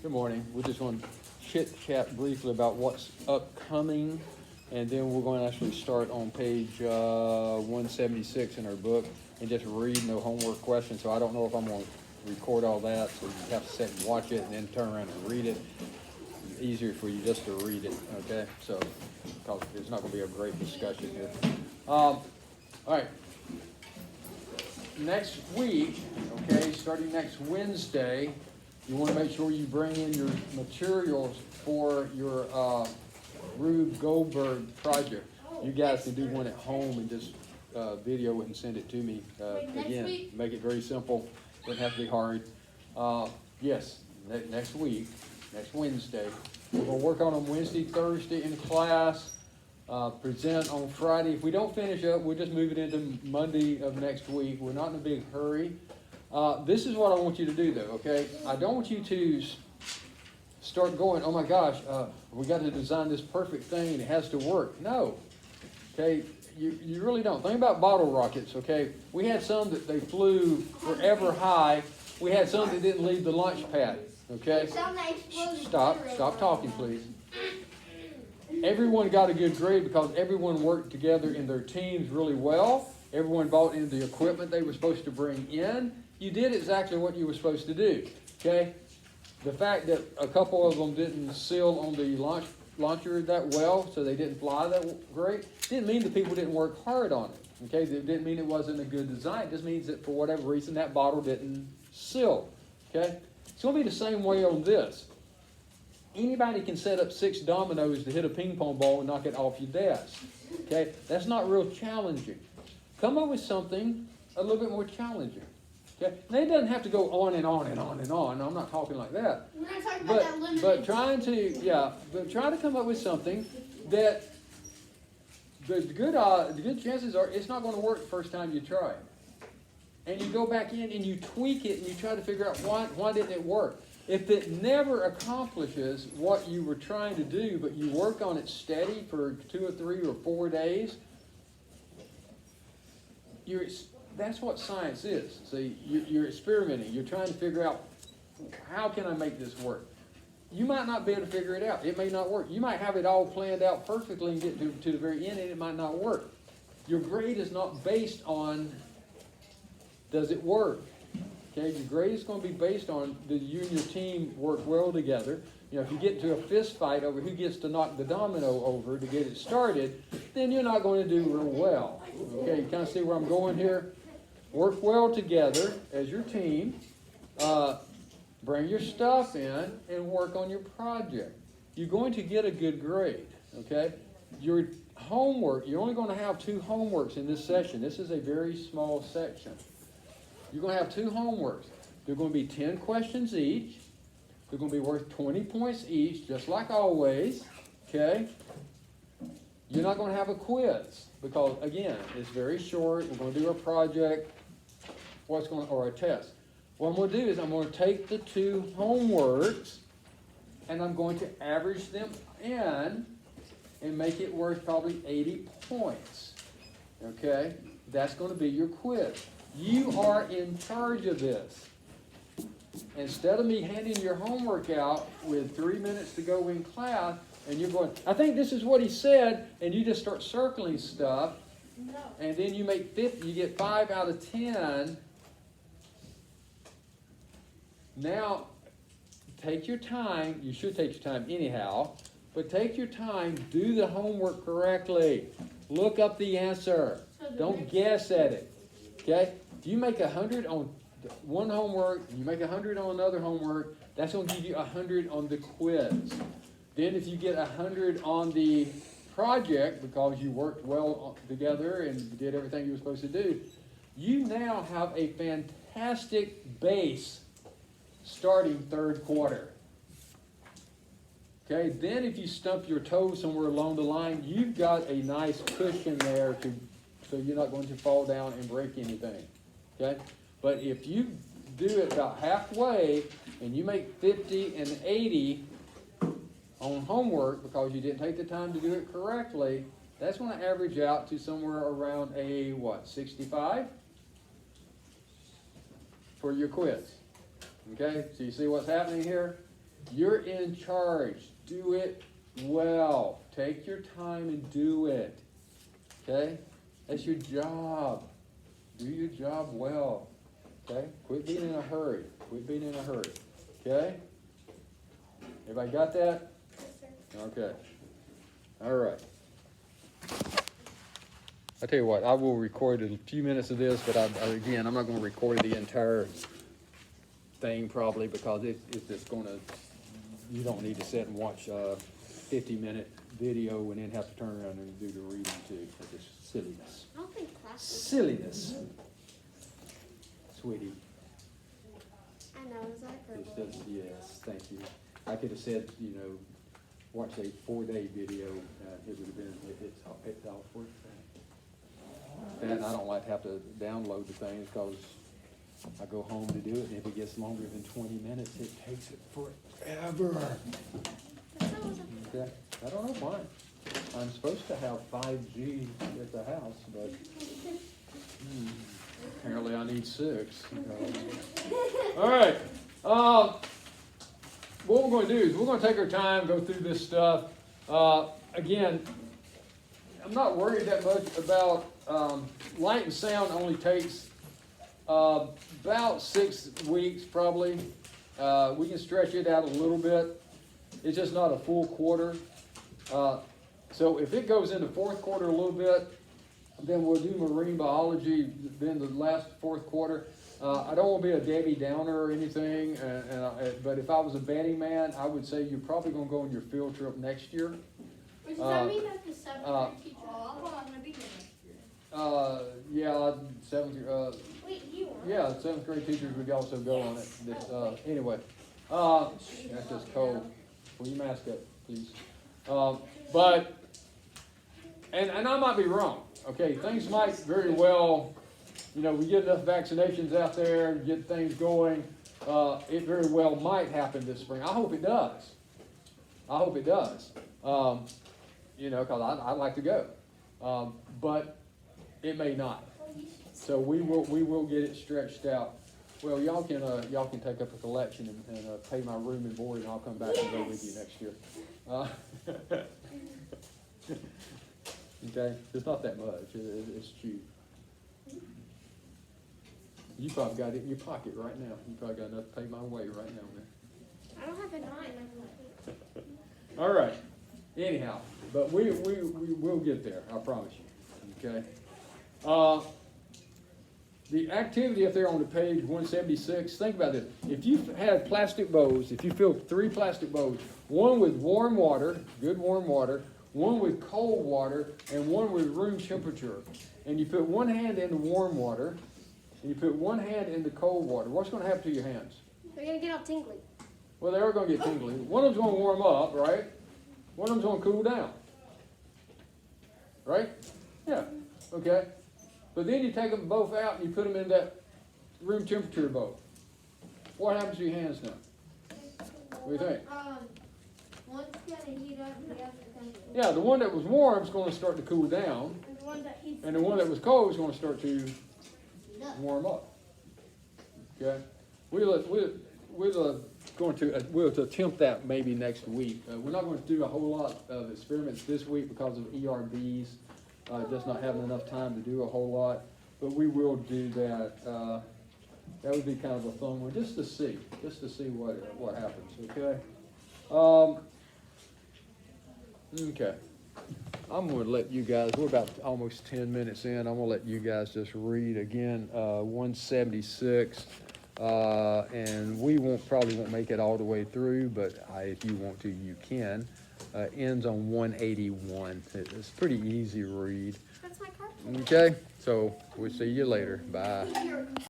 Good morning. We just want to chit chat briefly about what's upcoming, and then we're going to actually start on page 176 in our book and just read no homework questions. So I don't know if I'm going to record all that, so you have to sit and watch it and then turn around and read it. It's easier for you just to read it, okay? So, because it's not going to be a great discussion here. All right. Next week, okay, starting next Wednesday, you want to make sure you bring in your materials for your Rube Goldberg project. You guys can do one at home and just video it and send it to me. Again, make it very simple. Doesn't have to be hard. Yes, next week, next Wednesday. We're going to work on them Wednesday, Thursday in class. Present on Friday. If we don't finish up, we'll just move it into Monday of next week. We're not in a big hurry. This is what I want you to do, though, okay? I don't want you to start going, oh my gosh, we got to design this perfect thing and it has to work. No, okay? You really don't. Think about bottle rockets, okay? We had some that they flew forever high. We had some that didn't leave the launch pad, okay? Stop talking, please. Everyone got a good grade because everyone worked together in their teams really well. Everyone bought in the equipment they were supposed to bring in. You did exactly what you were supposed to do, okay? The fact that a couple of them didn't seal on the launcher that well, so they didn't fly that great, didn't mean the people didn't work hard on it, okay? It didn't mean it wasn't a good design. It just means that for whatever reason, that bottle didn't seal, okay? It's going to be the same way on this. Anybody can set up 6 dominoes to hit a ping pong ball and knock it off your desk, okay? That's not real challenging. Come up with something a little bit more challenging. Okay? Now, it doesn't have to go on and on and on and on. I'm not talking like that. We're not talking about that limited. But try to come up with something that the good chances are it's not going to work the first time you try it. And you go back in and you tweak it and you try to figure out why didn't it work. If it never accomplishes what you were trying to do, but you work on it steady for 2 or 3 or 4 days, that's what science is. See, you're experimenting. You're trying to figure out, how can I make this work? You might not be able to figure it out. It may not work. You might have it all planned out perfectly and get to the very end, and it might not work. Your grade is not based on, does it work? Okay, your grade is going to be based on, did you and your team work well together? You know, if you get into a fist fight over who gets to knock the domino over to get it started, then you're not going to do real well. Okay, you kind of see where I'm going here? Work well together as your team. Bring your stuff in and work on your project. You're going to get a good grade, okay? Your homework, you're only going to have 2 homeworks in this session. This is a very small section. You're going to have 2 homeworks. They're going to be 10 questions each. They're going to be worth 20 points each, just like always, okay? You're not going to have a quiz because, again, it's very short. We're going to do a project or a test. What I'm going to do is I'm going to take the 2 homeworks and I'm going to average them in and make it worth probably 80 points, okay? That's going to be your quiz. You are in charge of this. Instead of me handing your homework out with 3 minutes to go in class, and you're going, I think this is what he said, and you just start circling stuff, and then you make 50, you get 5 out of 10. Now, take your time. You should take your time anyhow, but take your time, do the homework correctly. Look up the answer. Don't guess at it. Okay? If you make 100 on one homework, you make 100 on another homework, that's going to give you 100 on the quiz. Then if you get 100 on the project, because you worked well together and did everything you were supposed to do, you now have a fantastic base starting 3rd quarter. Okay, then if you stump your toe somewhere along the line, you've got a nice cushion there so you're not going to fall down and break anything. Okay? But if you do it about halfway and you make 50 and 80 on homework because you didn't take the time to do it correctly, that's going to average out to somewhere around a, 65 for your quiz. Okay? So you see what's happening here? You're in charge. Do it well. Take your time and do it. Okay? That's your job. Do your job well. Okay? Quit being in a hurry. Quit being in a hurry. Okay? Everybody got that? Yes, sir. Okay. All right. I tell you what, I will record a few minutes of this, but again, I'm not going to record the entire thing probably because it's just going to, you don't need to sit and watch a 50-minute video and then have to turn around and do the reading too. That's just silliness. I don't think class is. Silliness. Sweetie. I know, it's like It's her. just, yes, thank you. I could have said, watch a 4-day video, it would have been, it's all for and I don't like to have to download the things because I go home to do it, and if it gets longer than 20 minutes, it takes it forever. Okay, I don't know why. I'm supposed to have 5G at the house, but apparently I need 6. All right. What we're going to do is we're going to take our time, go through this stuff. Again, I'm not worried that much about light and sound. Only takes about 6 weeks probably. We can stretch it out a little bit. It's just not a full quarter. So if it goes into fourth quarter a little bit, then we'll do marine biology then the last fourth quarter. I don't want to be a Debbie Downer or anything, but if I was a betting man, I would say you're probably going to go on your field trip next year. Does that mean that the 7th grade teacher? Oh, I'm not gonna be here next year. Yeah, seventh. Wait, you are? Yeah, 7th grade teachers would also go on it. Anyway, that's just cold. Will you mask up, please? But I might be wrong. Okay, things might very well, we get enough vaccinations out there, get things going. It very well might happen this spring. I hope it does. Because I'd like to go, but it may not. So we will get it stretched out. Well, y'all can take up a collection and pay my room and board, and I'll come back and go with you next year. Okay, it's not that much. It's cheap. You probably got it in your pocket right now. You probably got enough to pay my way right now, man. I don't have a 9. All right. Anyhow, but we will get there. I promise you. Okay. The activity up there on the page 176. Think about this. If you had plastic bowls, if you filled 3 plastic bowls, one with warm water, good warm water, one with cold water, and one with room temperature, and you put one hand in the warm water, and you put one hand in the cold water, what's going to happen to your hands? They're going to get all tingly. Well, they are going to get tingly. One of them's going to warm up, right? One of them's going to cool down. Right? Yeah. Okay. But then you take them both out and you put them in that room temperature bowl. What happens to your hands now? What do you think? One's going to heat up and the other's going to cool. Yeah, the one that was warm is going to start to cool down, And the one that heats and the one that was cold is going to start to warm up. Okay? We'll attempt that maybe next week. We're not going to do a whole lot of experiments this week because of ERBs. Just not having enough time to do a whole lot, but we will do that. That would be kind of a fun one, just to see what happens. Okay. Okay. I'm going to let you guys. We're about almost 10 minutes in. I'm going to let you guys just read again 176. And we probably won't make it all the way through, but if you want to, you can. Ends on 181. It's pretty easy to read. That's my cartoon. Okay, so we'll see you later. Bye.